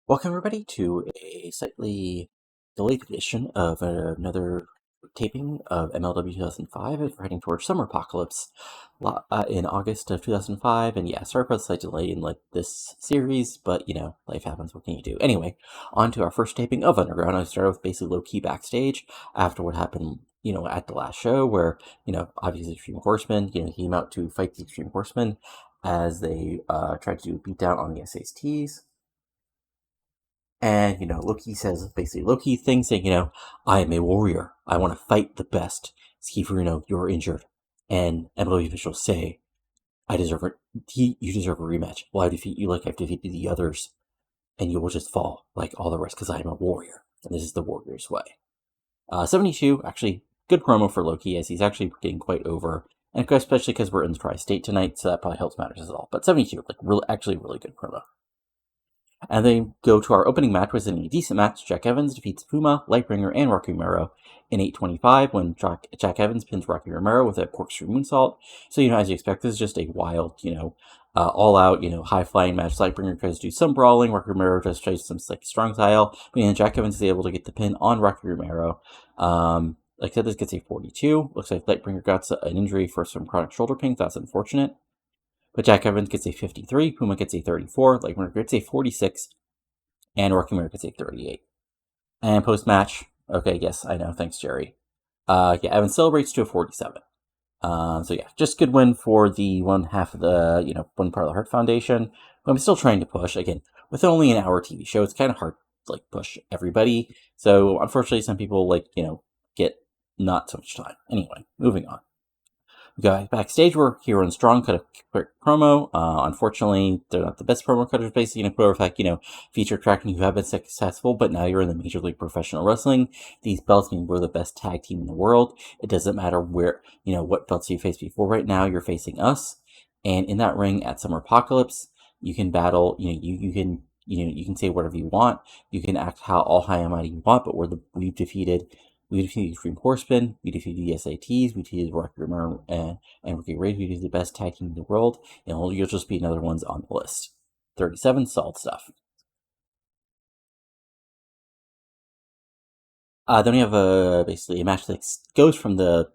Welcome, everybody, to a slightly delayed edition of another taping of MLW 2005 as we're heading towards Summer Apocalypse in August of 2005. And yeah, sorry for the slight delay in this series, but life happens. What can you do? Anyway, on to our first taping of Underground. I started with basically low-key backstage after what happened, at the last show where, obviously Extreme Horsemen, he came out to fight the Extreme Horsemen as they tried to do a beatdown on the SATs. And, Loki says, basically, Loki thinks saying, I am a warrior. I want to fight the best. Steve Corino, you're injured. And MLW officials say, I deserve it. You deserve a rematch. Well, I defeat you like I've defeated the others. And you will just fall like all the rest because I am a warrior. And this is the warrior's way. 72, actually, good promo for Loki as he's actually getting quite over. And especially because we're in the Tri-State tonight, so that probably helps matters as well. But 72, actually really good promo. And then go to our opening match, was in a decent match. Jack Evans defeats Puma, Lightbringer, and Rocky Romero in 8:25 when Jack Evans pins Rocky Romero with a corkscrew moonsault. So, as you expect, this is just a wild, all-out, high-flying match. Lightbringer tries to do some brawling. Rocky Romero just tries some strong style. But, Jack Evans is able to get the pin on Rocky Romero. Like I said, this gets a 42. Looks like Lightbringer got an injury for some chronic shoulder pain. That's unfortunate. But Jack Evans gets a 53, Puma gets a 34, Lightbringer gets a 46, and Rocky Romero gets a 38. And post-match, okay, yes, I know, thanks, Jerry. Evans celebrates to a 47. So yeah, just good win for the one half of the, one part of the Heart Foundation. But I'm still trying to push, again, with only an hour TV show, it's kind of hard to, push everybody. So, unfortunately, some people, get not so much time. Anyway, moving on. Backstage, we're Hero and Strong cut a quick promo. Unfortunately, they're not the best promo cutters, basically, in a quote fact, feature tracking who have been successful, but now you're in the Major League Professional Wrestling. These belts mean we're the best tag team in the world. It doesn't matter where, what belts you faced before. Right now, you're facing us. And in that ring at Summer Apocalypse, you can battle, you can say whatever you want. You can act how all high and mighty you want, but we've defeated Extreme Horsemen, we defeated the SATs, we defeated Rocky Romero and Ricky Ray, we defeated the best tag team in the world, and you'll just be another ones on the list. 37, solid stuff. Then we have basically a match that goes from the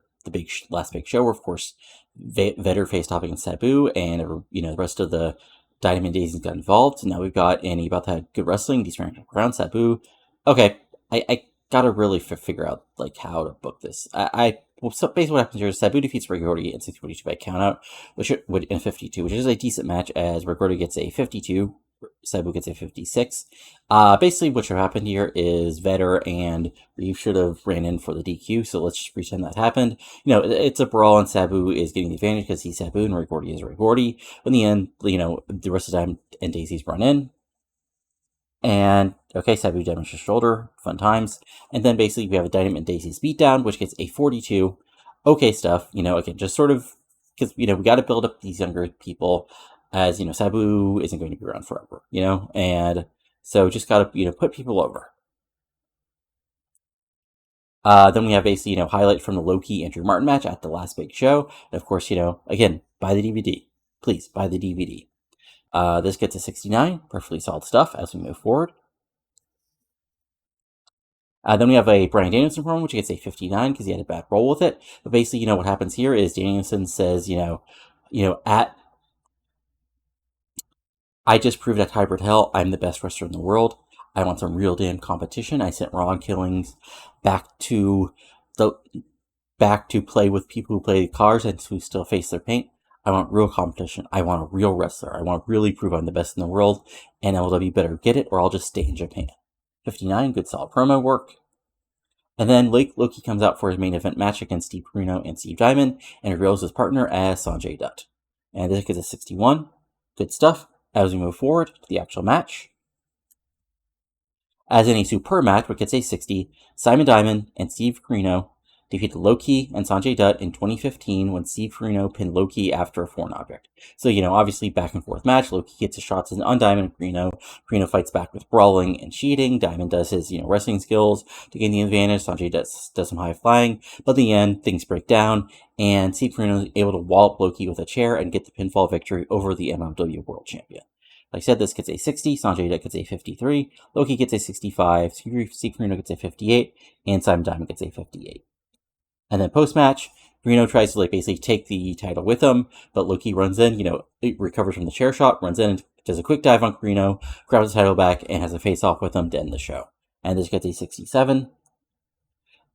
last big show, where of course Vedder faced off against Sabu, and the rest of the Dynamite Daisies got involved. So now we've got Annie about to have good wrestling. These around Sabu. Okay, I gotta really figure out how to book this. So basically what happens here is Sabu defeats Rigordi in 6:42 by countout, which would in 52, which is a decent match as Rigordi gets a 52, Sabu gets a 56. Basically what should happen here is Vedder and Reeve should have ran in for the DQ, so let's just pretend that happened. It's a brawl and Sabu is getting the advantage because he's Sabu and Rigordi is Rigordi. In the end, the rest of the time and Daisies run in. And, okay, Sabu damaged his shoulder, fun times. And then basically we have a Dynamite Daisies beatdown, which gets a 42. Okay stuff, again, just sort of, because, we got to build up these younger people, as, Sabu isn't going to be around forever, and so just got to, put people over. Then we have basically, highlight from the Loki Andrew Martin match at the last big show. And of course, again, buy the DVD. Please, buy the DVD. This gets a 69, perfectly solid stuff as we move forward. Then we have a Bryan Danielson promo, which gets a 59 because he had a bad roll with it. But basically, what happens here is Danielson says, I just proved at Hybrid Hell I'm the best wrestler in the world. I want some real damn competition. I sent Ron Killings back to play with people who play cars and who still face their paint. I want real competition. I want a real wrestler. I want to really prove I'm the best in the world. And MLW better get it or I'll just stay in Japan. 59, good solid promo work. And then Loki comes out for his main event match against Steve Corino and Steve Diamond and reveals his partner as Sanjay Dutt. And this gets a 61. Good stuff. As we move forward to the actual match. As in a superb match, which gets a 60, Simon Diamond and Steve Corino defeated Loki and Sanjay Dutt in 2015 when Steve Corino pinned Loki after a foreign object. So, obviously back and forth match. Loki gets his shots on Diamond and Corino. Corino fights back with brawling and cheating. Diamond does his, wrestling skills to gain the advantage. Sanjay does some high flying. But in the end, things break down, and Steve Corino is able to wallop Loki with a chair and get the pinfall victory over the MLW World Champion. Like I said, this gets a 60, Sanjay Dutt gets a 53, Loki gets a 65, Steve Corino gets a 58, and Simon Diamond gets a 58. And then post-match, Corino tries to basically take the title with him, but Loki runs in, recovers from the chair shot, runs in, and does a quick dive on Corino, grabs the title back, and has a face-off with him to end the show. And this gets a 67.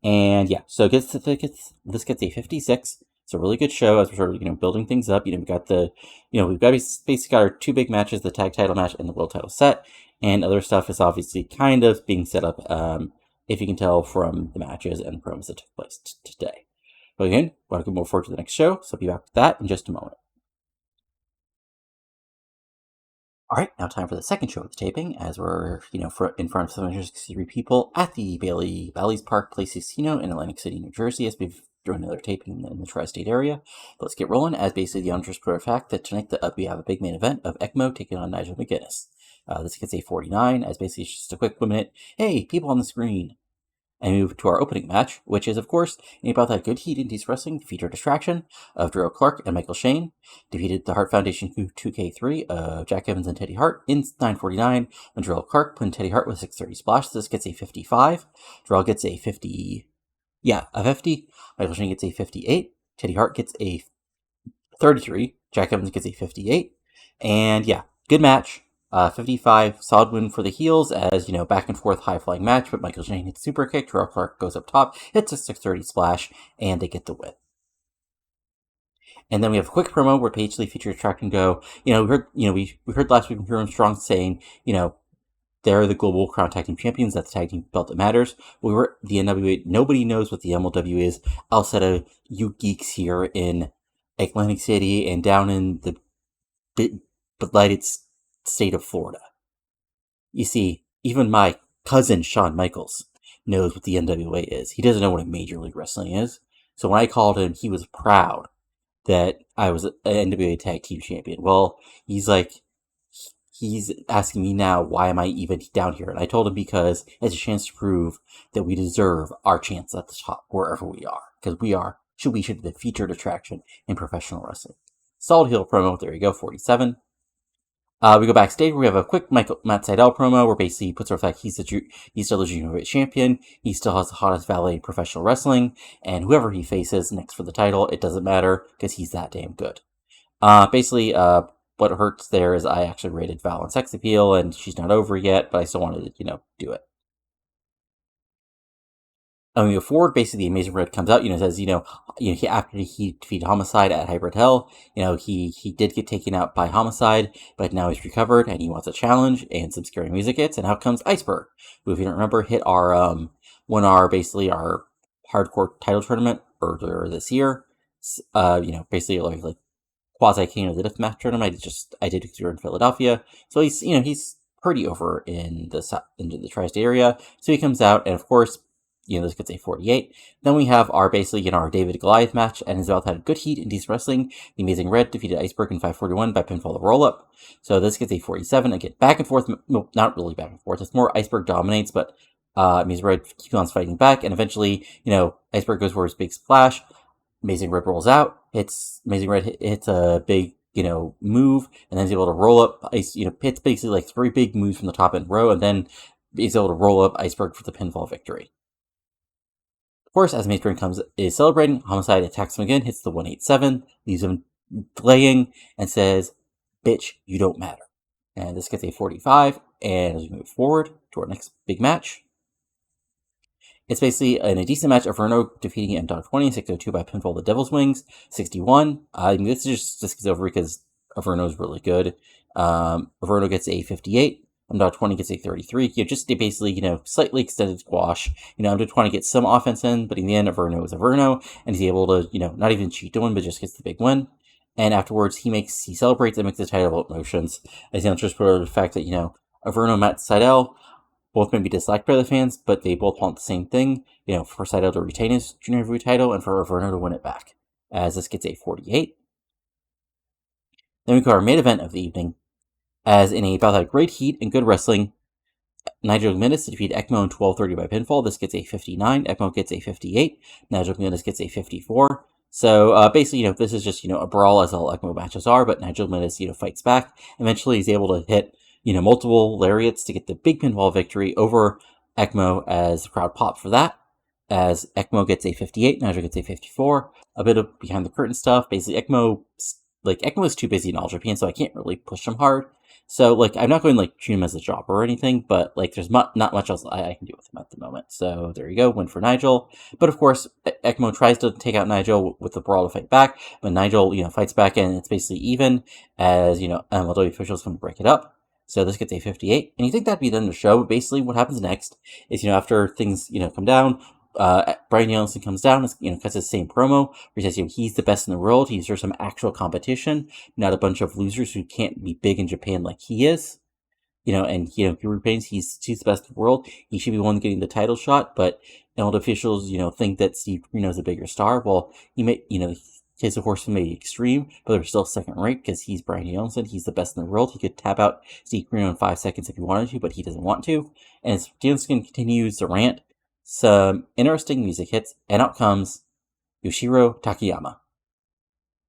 And yeah, so this gets a 56. It's a really good show as we're sort of, building things up. We've got we've got basically got our two big matches, the tag title match and the world title set, and other stuff is obviously kind of being set up, if you can tell from the matches and the promos that took place today. But again, want to go more forward to the next show, so I'll be back with that in just a moment. All right, now time for the second show of the taping, as we're, in front of 763 people at the Bally's Park Place Casino in Atlantic City, New Jersey, as we've doing another taping in the tri-state area. But let's get rolling, as basically the announcers put a fact that tonight we have a big main event of ECMO taking on Nigel McGuinness. This gets a 49, as basically it's just a quick 1 minute, hey, people on the screen. And move to our opening match, which is, of course, About That Good Heat Indies Wrestling feature distraction of Drew Clark and Michael Shane. Defeated the Hart Foundation 2K3 of Jack Evans and Teddy Hart in 9:49 when Drew Clark pinned Teddy Hart with a 630 splash. This gets a 55. Drew gets a 50. Yeah, a 50. Michael Shane gets a 58. Teddy Hart gets a 33. Jack Evans gets a 58. And yeah, good match. 55, solid win for the heels as, back and forth high-flying match, but Michael Shane hits super kick, Terrell Clark goes up top, hits a 630 splash, and they get the win. And then we have a quick promo where Paige Lee features Track and Go. We heard last week from Hero Strong saying, they're the Global Crown Tag Team Champions, that's the tag team belt that matters. We were the NWA, nobody knows what the MLW is outside of you geeks here in Atlantic City and down in the belighted state of Florida. You see, even my cousin Shawn Michaels knows what the NWA is. He doesn't know what a Major League Wrestling is. So when I called him, he was proud that I was an NWA Tag Team Champion. Well, he's asking me now, why am I even down here? And I told him because it's a chance to prove that we deserve our chance at the top wherever we are. Because we should be the featured attraction in professional wrestling. Solid heel promo, there you go, 47. We go backstage where we have a quick Matt Sydal promo where basically he puts our fact he's still the junior heavyweight champion, he still has the hottest valet in professional wrestling, and whoever he faces next for the title, it doesn't matter because he's that damn good. What hurts there is I actually rated Val on sex appeal and she's not over yet, but I still wanted to, do it. And we go forward, basically the Amazing Red comes out, says, after he defeated Homicide at Hybrid Hell, he did get taken out by Homicide, but now he's recovered and he wants a challenge, and some scary music hits, and out comes Iceberg, who, if you don't remember, hit our basically our hardcore title tournament earlier this year. Basically like quasi King of the Deathmatch tournament. I did it here in Philadelphia, so he's pretty over into the tri-state area. So he comes out, and of course, this gets a 48. Then we have our our David Goliath match, and his mouth had good heat in Indie Wrestling. The Amazing Red defeated Iceberg in 541 by pinfall of roll-up. So this gets a 47. Again, back and forth. No, not really back and forth. It's more Iceberg dominates, but Amazing Red keeps on fighting back, and eventually, Iceberg goes for his big splash. Amazing Red rolls out. Amazing Red hits a big, move, and then he's able to roll up. Hits basically like 3 big moves from the top end row, and then he's able to roll up Iceberg for the pinfall victory. Of course, as Amazing Red is celebrating, Homicide attacks him again, hits the 187, leaves him playing, and says, "Bitch, you don't matter." And this gets a 45, and as we move forward to our next big match, it's basically in a decent match, Averno defeating M-Dog 20, 602 by pinfall the Devil's Wings, 61. This gets over because Averno's really good. Averno gets a 58. M-Dog 20 gets a 33. Just basically, slightly extended squash. M-Dog 20 gets some offense in, but in the end, Averno is Averno, and he's able to, not even cheat to win, but just gets the big win. And afterwards, he celebrates and makes the title motions. As the announcers put over the fact that, Averno and Matt Sydal both may be disliked by the fans, but they both want the same thing, for Sydal to retain his junior heavyweight title and for Averno to win it back. As this gets a 48. Then we go to our main event of the evening, as in About That Great Heat and Good Wrestling, Nigel McGuinness to defeat ECMO in 12:30 by pinfall. This gets a 59. ECMO gets a 58. Nigel McGuinness gets a 54. So basically, this is just a brawl as all ECMO matches are, but Nigel McGuinness fights back. Eventually, he's able to hit multiple lariats to get the big pinfall victory over ECMO as the crowd popped for that. As ECMO gets a 58, Nigel gets a 54. A bit of behind the curtain stuff. Basically, ECMO is too busy in All Japan, so I can't really push him hard. So, I'm not going to, treat him as a jobber or anything, but, there's not much else I can do with him at the moment. So, there you go, win for Nigel. But, of course, ECMO tries to take out Nigel with the brawl to fight back, but Nigel, fights back, and it's basically even, as, MLW officials come to break it up. So this gets a 58, and you think that'd be the end of the show, but basically what happens next is, after things, come down, Bryan Danielson comes down, cuts his same promo, where he says, he's the best in the world, he deserves some actual competition, not a bunch of losers who can't be big in Japan like he is. And he repains he's the best in the world. He should be the one getting the title shot, but old officials, think that Steve Corino is a bigger star. Well, he may, his horseman may be extreme, but they're still second rate because he's Bryan Danielson. He's the best in the world. He could tap out Steve Corino in 5 seconds if he wanted to, but he doesn't want to. And as Danielson continues to rant, some interesting music hits, and out comes Yoshiro Takayama.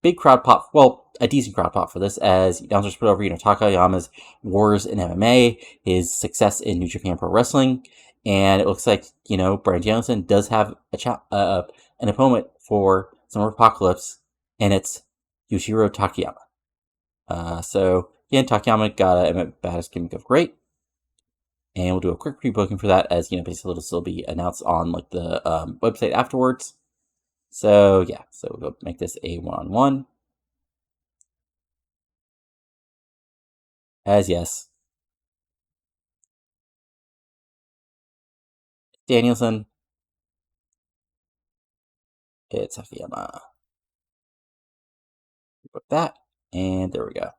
Big crowd pop, a decent crowd pop for this, as announcers put over, Takayama's wars in MMA, his success in New Japan Pro Wrestling, and it looks like, Bryan Danielson does have an opponent for Summer Apocalypse, and it's Yoshiro Takayama. So, again, Takayama got a badass gimmick of great, and we'll do a quick pre-booking for that, as, basically it'll still be announced on, the website afterwards. So, yeah, so we'll make this a one-on-one. As yes, Danielson, it's Takayama. Book that, and there we go.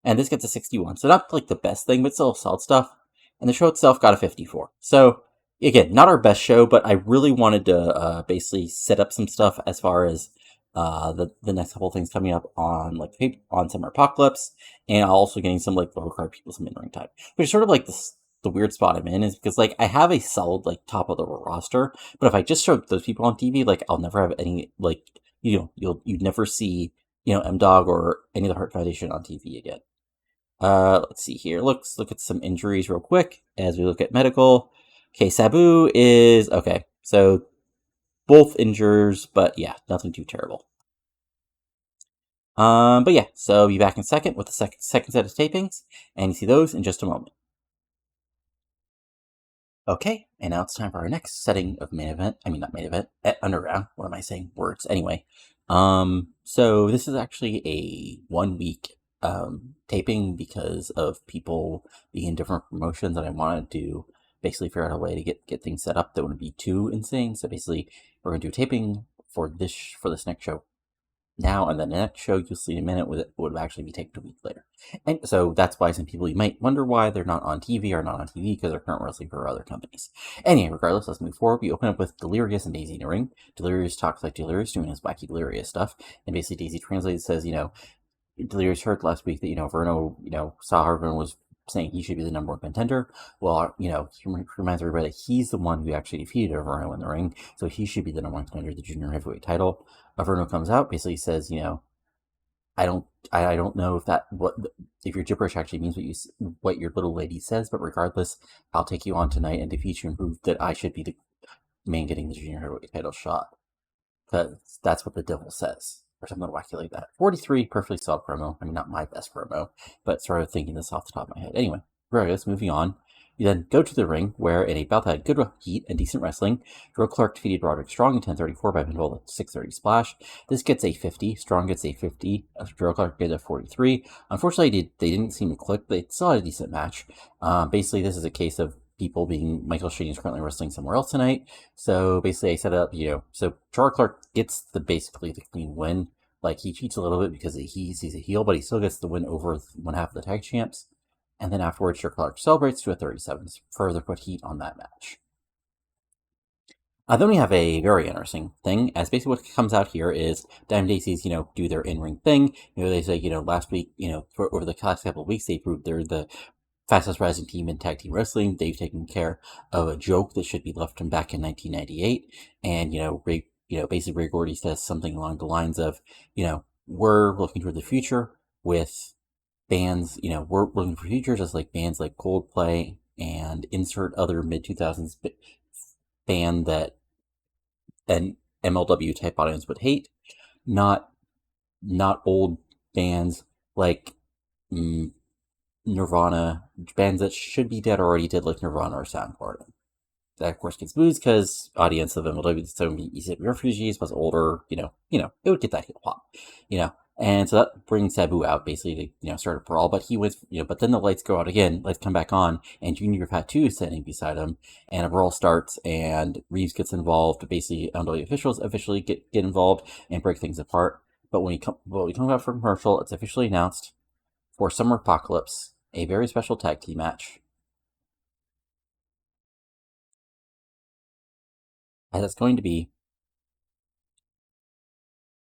And this gets a 61, so not the best thing, but still solid stuff. And the show itself got a 54. So, again, not our best show, but I really wanted to basically set up some stuff as far as the next couple things coming up on on Summer Apocalypse, and also getting some lower card people some in-ring time. Which is sort of the weird spot I'm in, is because I have a solid top of the roster, but if I just show those people on TV, I'll never have any you'd never see M-Dog or any of the Heart Foundation on TV again. Let's see here. Let's look at some injuries real quick as we look at medical. Okay, Sabu is okay. So both injures, but yeah, nothing too terrible. But yeah, so I'll be back in second with the second set of tapings, and you see those in just a moment. Okay, and now it's time for our next setting of main event. I mean, not main event, Underground. What am I saying? Words. Anyway, so this is actually a 1 week taping because of people being in different promotions, and I wanted to basically figure out a way to get things set up that wouldn't be too insane. So basically, we're gonna do taping for this next show now, and then the next show you'll see in a minute would actually be taped a week later. And so that's why some people, you might wonder why they're not on TV or not on TV, because they're currently wrestling for other companies. Anyway, regardless, let's move forward. We open up with Delirious and Daisy in the ring. Delirious talks like Delirious, doing his wacky Delirious stuff, and basically Daisy translates, says, Delirious heard last week that, Verno, saw Harvin was saying he should be the number one contender. Well, he reminds everybody that he's the one who actually defeated Verno in the ring, so he should be the number one contender to the junior heavyweight title. Verno comes out, basically says, I don't know if your gibberish actually means what your little lady says, but regardless, I'll take you on tonight and defeat you and prove that I should be the man getting the junior heavyweight title shot. Because that's what the devil says, or something wacky like that. 43, perfectly solid promo. I mean, not my best promo, but sort of thinking this off the top of my head. Anyway, regardless, moving on. You then go to the ring, where in a bout that had good heat and decent wrestling, Joe Clark defeated Roderick Strong in 10:34 by pinfall at 6:30 splash. This gets a 50. Strong gets a 50. Joe Clark gets a 43. Unfortunately, they didn't seem to click, but it's still had a decent match. Basically, this is a case of people being Michael Shane is currently wrestling somewhere else tonight. So basically, I set up, so Joe Clark gets basically the clean win. He cheats a little bit because he's a heel, but he still gets the win over one half of the tag champs. And then afterwards, Joe Clark celebrates to a 37 to further put heat on that match. Then we have a very interesting thing, as basically what comes out here is Dynamite Daisies, do their in-ring thing. They say, last week, over the past couple of weeks, they proved they're the fastest rising team in tag team wrestling. They've taken care of a joke that should be left from back in 1998. And, basically Ray Gordy says something along the lines of, we're looking toward the future with bands, we're looking for features as like bands like Coldplay and insert other mid 2000s band that an MLW type audience would hate, not old bands like Nirvana, bands that should be dead already did, like Nirvana or Soundgarden. That of course gets booze because audience of MLW, so easy refugees was older, it would get that hip hop, and so that brings Sabu out basically to start a brawl. But he was, but then the lights go out again, lights come back on, and Junior Fatu is standing beside him, and a brawl starts, and Reeves gets involved. Basically, MLW officials officially get involved and break things apart. But when we come out from commercial, it's officially announced for Summer Apocalypse, a very special tag team match. And it's going to be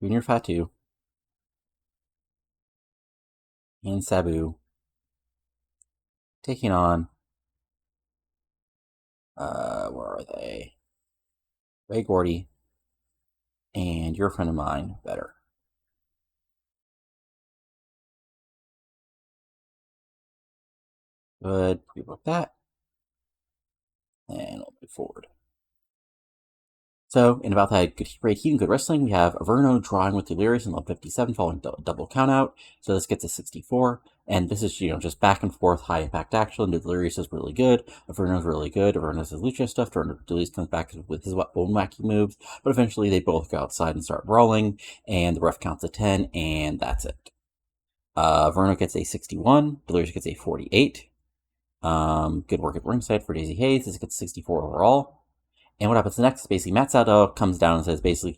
Junior Fatu and Sabu taking on, where are they? Ray Gordy and your friend of mine, Better. Good, we book that, and we'll move forward. So, in about that great heat and good wrestling, we have Averno drawing with Delirious in level 57 following double countout. So this gets a 64. And this is, just back and forth, high impact action. Delirious is really good. Averno's really good. Averno's his lucha stuff. Delirious comes back with his own wacky moves. But eventually they both go outside and start brawling. And the ref counts a 10, and that's it. Averno gets a 61. Delirious gets a 48. Good work at ringside for Daisy Hayes. This gets 64 overall. And what happens next? Basically, Matt Sydal comes down and says, basically,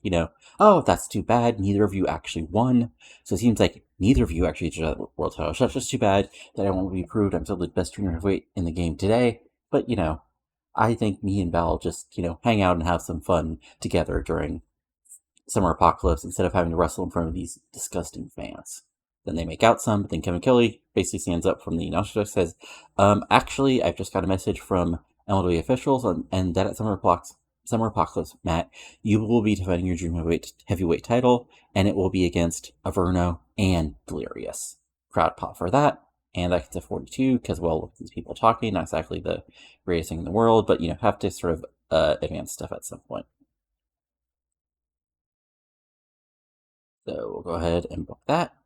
oh, that's too bad. Neither of you actually won. So it seems like neither of you actually did the world title. So that's just too bad that I won't be proved. I'm still the best junior heavyweight in the game today. But, I think me and Val just, hang out and have some fun together during Summer Apocalypse instead of having to wrestle in front of these disgusting fans. Then they make out some, but then Kevin Kelly basically stands up from the announcer desk and says, actually, I've just got a message from MLW officials, and that at Summer Apocalypse, Matt, you will be defending your junior heavyweight title, and it will be against Averno and Delirious. Crowd pop for that, and that gets a 42, because, well, look at these people talking, not exactly the greatest thing in the world, but, have to sort of advance stuff at some point. So we'll go ahead and book that.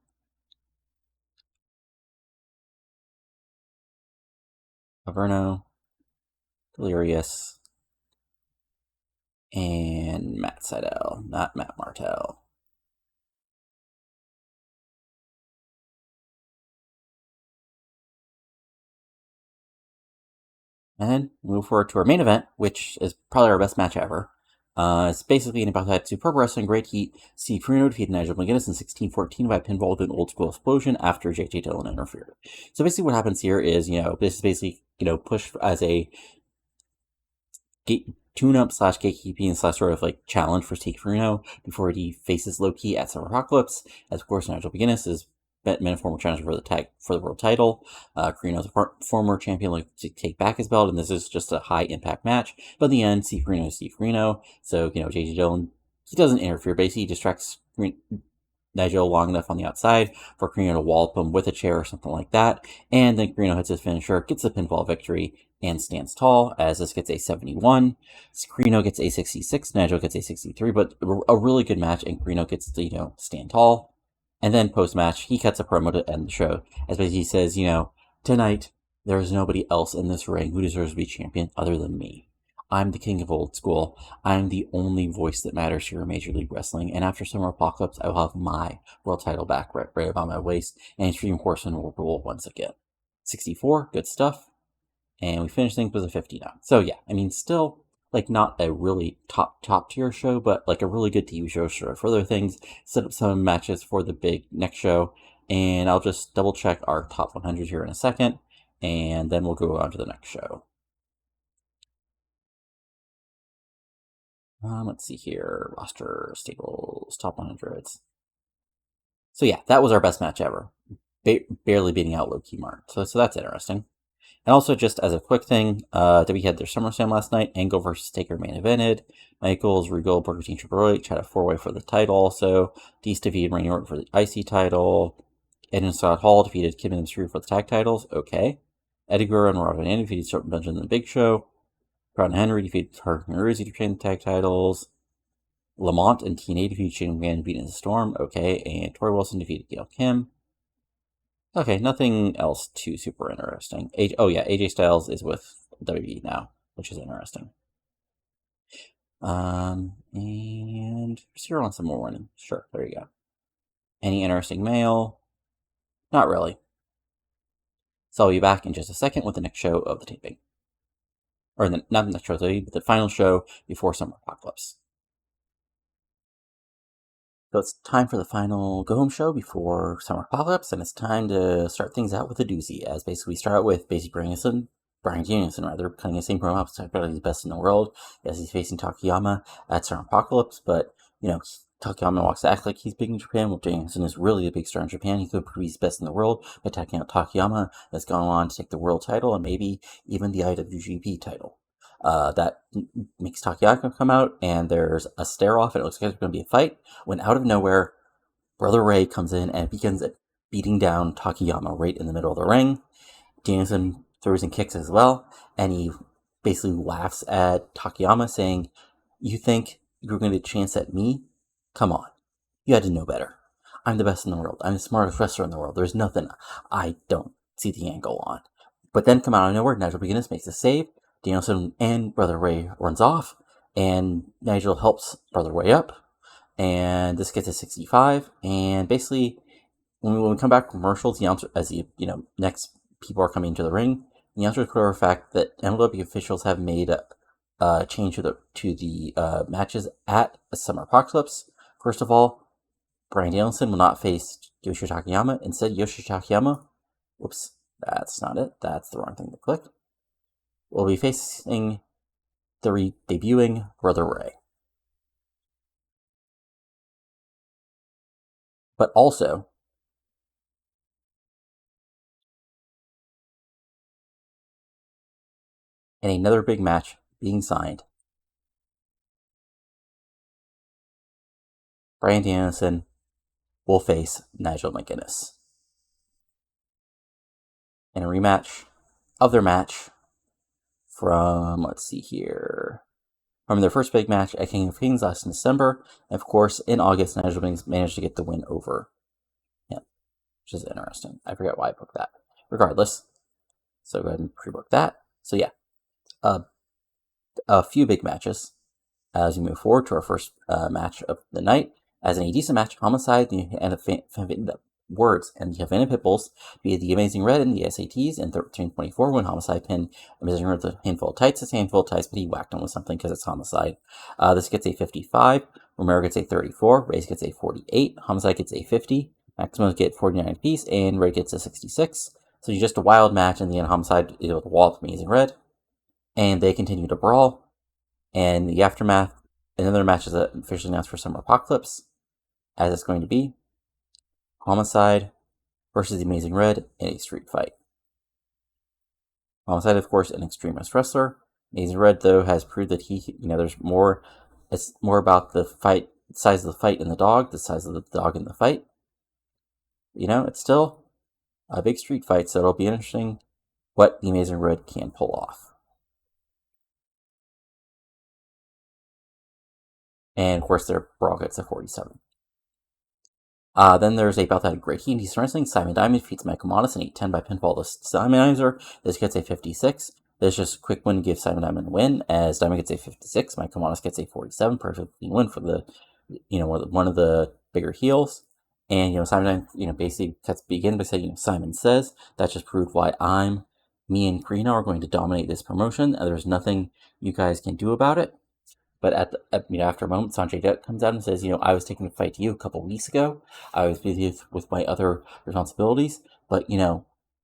Averno, Delirious, and Matt Sydal, not Matt Martel. And then move forward to our main event, which is probably our best match ever. It's basically in about that super wrestling great heat. Steve Corino defeated Nigel McGuinness in 16-14 by pinfall with an old school explosion after JJ Dillon interfered. So basically what happens here is, this is basically, pushed as a tune-up / gatekeeping / sort of like challenge for Steve Corino before he faces Loki at Summer Apocalypse. As of course, Nigel McGuinness is been a former challenger for the world title. Corino's a former champion, like to take back his belt, and this is just a high impact match. But in the end, Steve Corino is Steve Corino. So JJ Dillon, he doesn't interfere. Basically, he distracts Nigel long enough on the outside for Corino to wallop him with a chair or something like that. And then Corino hits his finisher, gets a pinfall victory, and stands tall, as this gets a 71. Corino gets a 66, Nigel gets a 63, but a really good match, and Corino gets to, stand tall. And then post-match, he cuts a promo to end the show, as he says, tonight, there is nobody else in this ring who deserves to be champion other than me. I'm the king of old school. I'm the only voice that matters here in Major League Wrestling, and after Summer Apocalypse, I will have my world title back right about my waist, and Extreme Horseman will rule once again. 64, good stuff. And we finished things with a 59. So yeah, still like not a really top tier show, but like a really good TV show for other things. Set up some matches for the big next show, and I'll just double check our top 100 here in a second, and then we'll go on to the next show. Let's see here, roster, staples, top 100s. So yeah, that was our best match ever, barely beating out Low-Key Mark. So that's interesting. And also, just as a quick thing, we had their SummerSlam last night. Angle versus Taker main evented. Michaels, Regal, Booker T, Triple H had a 4-way for the title also. Deez defeated Randy Orton for the IC title. Edge and Scott Hall defeated Kim and Mysterio for the tag titles. Okay. Eddie Guerrero and Rob Van Dam defeated Shelton Benjamin and the Big Show. Proud and Henry defeated Hart and Ruzy to retain the tag titles. Lamont and TNA defeated Shane McMahon and Beat in the Storm. Okay. And Tori Wilson defeated Gail Kim. Okay, nothing else too super interesting. AJ Styles is with WWE now, which is interesting. And zero on some more winning. Sure, there you go. Any interesting mail? Not really. So I'll be back in just a second with the next show of the taping. Or not the next show of the taping, but the final show before Summer Apocalypse. So it's time for the final go-home show before Summer Apocalypse, and it's time to start things out with a doozy, as basically we start out with Bryan Danielson, cutting the same promo up, talking about he's best in the world, as he's facing Takayama at Summer Apocalypse, but, Takayama wants to act like he's big in Japan. Well, Danielson is really a big star in Japan. He could prove he's best in the world by taking out Takayama, that's gone on to take the world title, and maybe even the IWGP title. That makes Takayama come out, and there's a stare-off, and it looks like there's going to be a fight, when out of nowhere, Brother Ray comes in and begins beating down Takayama right in the middle of the ring. Danielson throws and kicks as well, and he basically laughs at Takayama, saying, "You think you're going to get a chance at me? Come on. You had to know better. I'm the best in the world. I'm the smartest wrestler in the world. There's nothing I don't see the angle on." But then, come out of nowhere, Nigel McGuinness makes a save. Danielson and Brother Ray runs off, and Nigel helps Brother Ray up, and this gets to 65, and basically, when we come back from commercials, the announcer, as the next people are coming into the ring, the announcers clear the fact that MLW officials have made a change to the matches at Summer Apocalypse. First of all, Bryan Danielson will not face Yoshi Takayama. Instead, Yoshi Takayama, whoops, that's not it. That's the wrong thing to click. Will be facing the debuting Brother Ray. But also, in another big match being signed, Bryan Danielson will face Nigel McGuinness in a rematch of their match from, let's see here, from their first big match at King of Kings last December. And of course, in August, Nigel McGuinness managed to get the win over him, which is interesting. I forget why I booked that. Regardless, so go ahead and pre-book that. So yeah, a few big matches as we move forward to our first match of the night. As a decent match, Homicide and the words and the Havana Pitbulls via the Amazing Red and the SATs in 1324 when Homicide pinned Amazing Red with a handful of tights. It's a handful of tights, but he whacked him with something because it's Homicide. This gets a 55. Romero gets a 34. Reyes gets a 48. Homicide gets a 50. Maximo's get 49 apiece, and Red gets a 66. So it's just a wild match, and the end Homicide is with the wall of Amazing Red. And they continue to brawl. And the aftermath, another match is officially announced for Summer Apocalypse, as it's going to be Homicide versus the Amazing Red in a street fight. Homicide, of course, an extremist wrestler. Amazing Red, though, has proved that there's more. It's more about the fight, the size of the fight in the dog, the size of the dog in the fight. It's still a big street fight, so it'll be interesting what the Amazing Red can pull off. And, of course, their brawl gets a 47. Then there's a bout that had great heat. He's wrestling. Simon Diamond defeats Michael Modest in 8-10 by pinfall to Simonizer. This gets a 56. This just a quick win to give Simon Diamond a win, as Diamond gets a 56. Michael Modest gets a 47. Perfect win for the, one of the bigger heels. And, Simon Diamond, basically begin by saying, Simon says. That just proved why me and Corino are going to dominate this promotion. There's nothing you guys can do about it. But after a moment, Sanjay Dutt comes out and says, I was taking a fight to you a couple weeks ago. I was busy with my other responsibilities. But,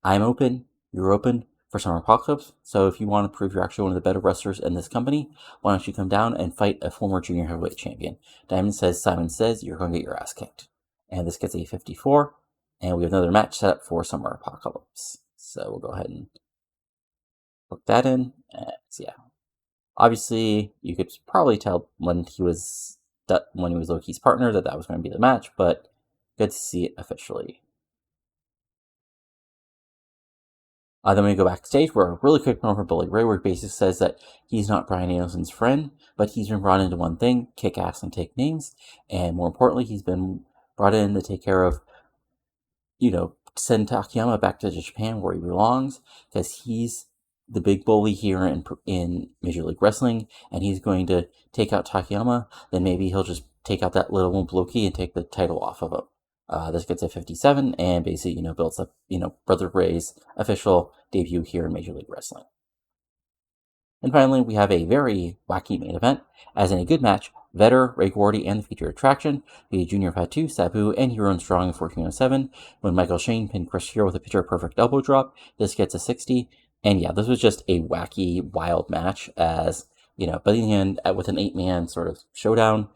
I'm open. You're open for Summer Apocalypse. So if you want to prove you're actually one of the better wrestlers in this company, why don't you come down and fight a former junior heavyweight champion? Simon says, you're going to get your ass kicked. And this gets a 54. And we have another match set up for Summer Apocalypse. So we'll go ahead and book that in. So yeah. Obviously, you could probably tell when he was Loki's partner that was going to be the match, but good to see it officially. Then we go backstage where a really quick promo for Bully Ray, where he basically says that he's not Bryan Danielson's friend, but he's been brought into one thing: kick ass and take names. And more importantly, he's been brought in to take care of, send Takayama back to Japan where he belongs, because he's the big bully here in Major League Wrestling, and he's going to take out Takayama. Then maybe he'll just take out that little wimp Loki and take the title off of him. This gets a 57 and basically, builds up, Brother Ray's official debut here in Major League Wrestling. And finally, we have a very wacky main event. As in a good match, Vedder, Ray Gordy, and the featured attraction, the Junior Fatu, Sabu, and Hero and Strong in 1407, when Michael Shane pinned Chris Hero with a picture-perfect elbow drop. This gets a 60. And yeah, this was just a wacky, wild match as, but in the end, with an 8-man sort of showdown,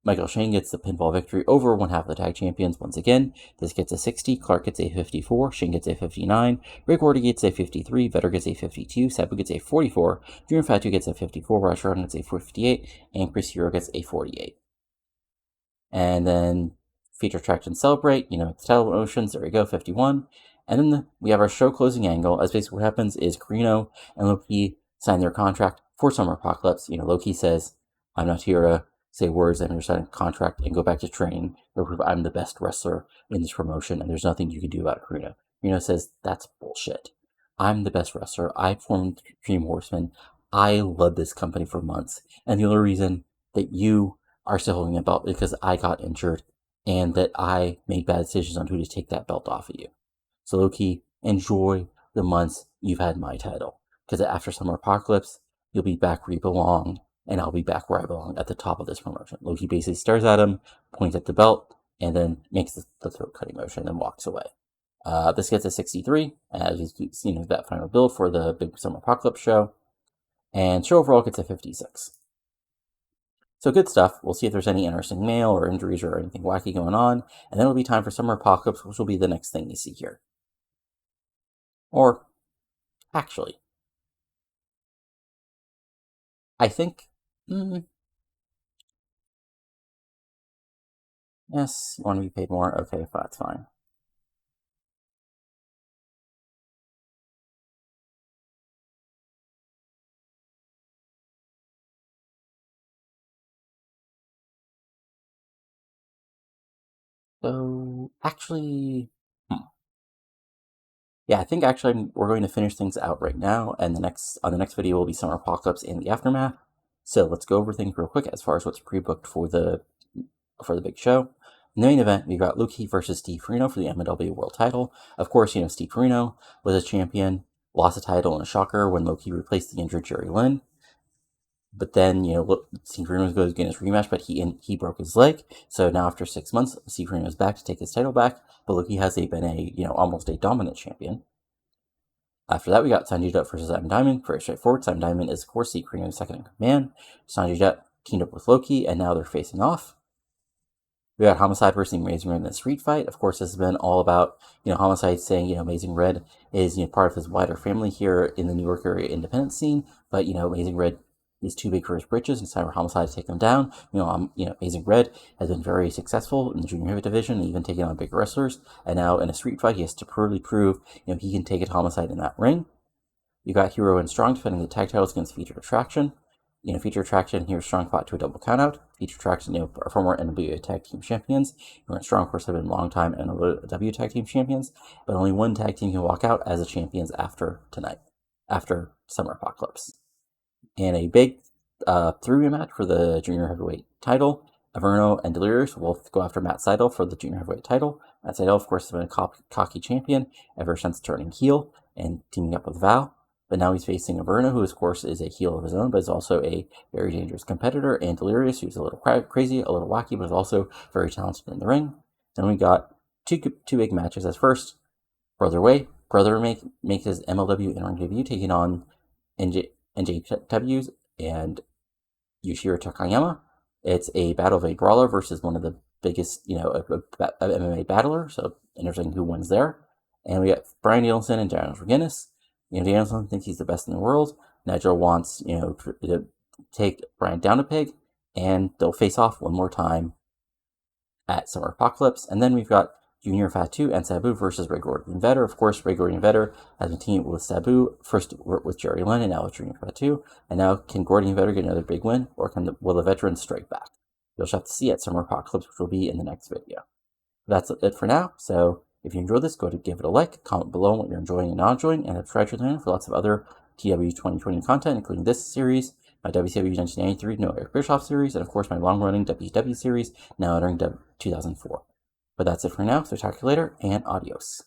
Michael Shane gets the pinfall victory over one half of the tag champions once again. This gets a 60, Clark gets a 54, Shane gets a 59, Ray Gordy gets a 53, Vedder gets a 52, Sabu gets a 44, Junior Fatu gets a 54, Rashad gets a 58, and Chris Hero gets a 48. And then feature attraction celebrate, it's title motions, there we go, 51. And then we have our show closing angle, as basically what happens is Corino and Loki sign their contract for Summer Apocalypse. Loki says, I'm not here to say words, I'm going to sign a contract and go back to training. I'm the best wrestler in this promotion, and there's nothing you can do about it, Corino. Corino says, that's bullshit. I'm the best wrestler. I formed Dream Horseman. I led this company for months. And the only reason that you are still holding a belt because I got injured and that I made bad decisions on who to take that belt off of you. So Loki, enjoy the months you've had my title. Because after Summer Apocalypse, you'll be back where you belong, and I'll be back where I belong at the top of this promotion. Loki basically stares at him, points at the belt, and then makes the throat-cutting motion and walks away. This gets a 63, as we've seen that final build for the big Summer Apocalypse show. And show overall gets a 56. So good stuff. We'll see if there's any interesting mail or injuries or anything wacky going on. And then it'll be time for Summer Apocalypse, which will be the next thing you see here. Or, actually, I think... yes, you want to be paid more? Okay, that's fine. So, actually... yeah, I think actually we're going to finish things out right now, and on the next video will be Summer Apocalypse and the aftermath. So let's go over things real quick as far as what's pre-booked for the big show. In the main event, we got Luke versus Steve Corino for the MLW World Title. Of course, Steve Corino was a champion, lost the title in a shocker when Loki replaced the injured Jerry Lynn. But then, Steve Corino goes to get his rematch, but he broke his leg. So now after 6 months, Steve Corino is back to take his title back. But Loki has been almost a dominant champion. After that, we got Sanjay Dutt versus Simon Diamond. Very straightforward. Simon Diamond is, of course, Steve Corino's second in command. Sanjay Dutt teamed up with Loki, and now they're facing off. We got Homicide versus Amazing Red in a street fight. Of course, this has been all about, Homicide saying, Amazing Red is, part of his wider family here in the New York area independent scene. But, Amazing Red is too big for his britches, and it's time for Homicide to take him down. Amazing Red has been very successful in the junior heavyweight division, even taking on big wrestlers. And now in a street fight, he has to really prove, he can take it Homicide in that ring. You got Hero and Strong defending the tag titles against Featured Attraction. Featured Attraction, Hero and Strong fought to a double countout. Featured Attraction, are former NWA Tag Team Champions. Hero and Strong, of course, have been long-time NWA Tag Team Champions, but only one tag team can walk out as the champions after Summer Apocalypse. And a big three-way match for the Junior Heavyweight title. Averno and Delirious will both go after Matt Sydal for the Junior Heavyweight title. Matt Sydal, of course, has been a cocky champion ever since turning heel and teaming up with Val. But now he's facing Averno, who, of course, is a heel of his own, but is also a very dangerous competitor, and Delirious, who's a little crazy, a little wacky, but is also very talented in the ring. Then we got two big matches. As first, Brother make his MLW in-ring debut, taking on NJPW's and Yoshiro Takayama. It's a battle of a brawler versus one of the biggest, a MMA battler, so interesting who wins there. And we got Bryan Danielson and Nigel McGuinness. Danielson thinks he's the best in the world. Nigel wants, to take Bryan down a peg, and they'll face off one more time at Summer Apocalypse. And then we've got Junior Fatu and Sabu versus Ray Gordon Vetter. Of course, Ray Gordon Vetter has been teamed with Sabu, first with Jerry Lynn and now with Junior Fatu. And now, can Gordon Vetter get another big win, or will the veterans strike back? You'll have to see at Summer Apocalypse, which will be in the next video. That's it for now. So if you enjoyed this, go ahead and give it a like, comment below what you're enjoying and not enjoying, and subscribe to the channel for lots of other TEW 2020 content, including this series, my WCW 1993 No Eric Bischoff series, and of course my long-running WCW series, now entering 2004. But that's it for now, so talk to you later, and adios.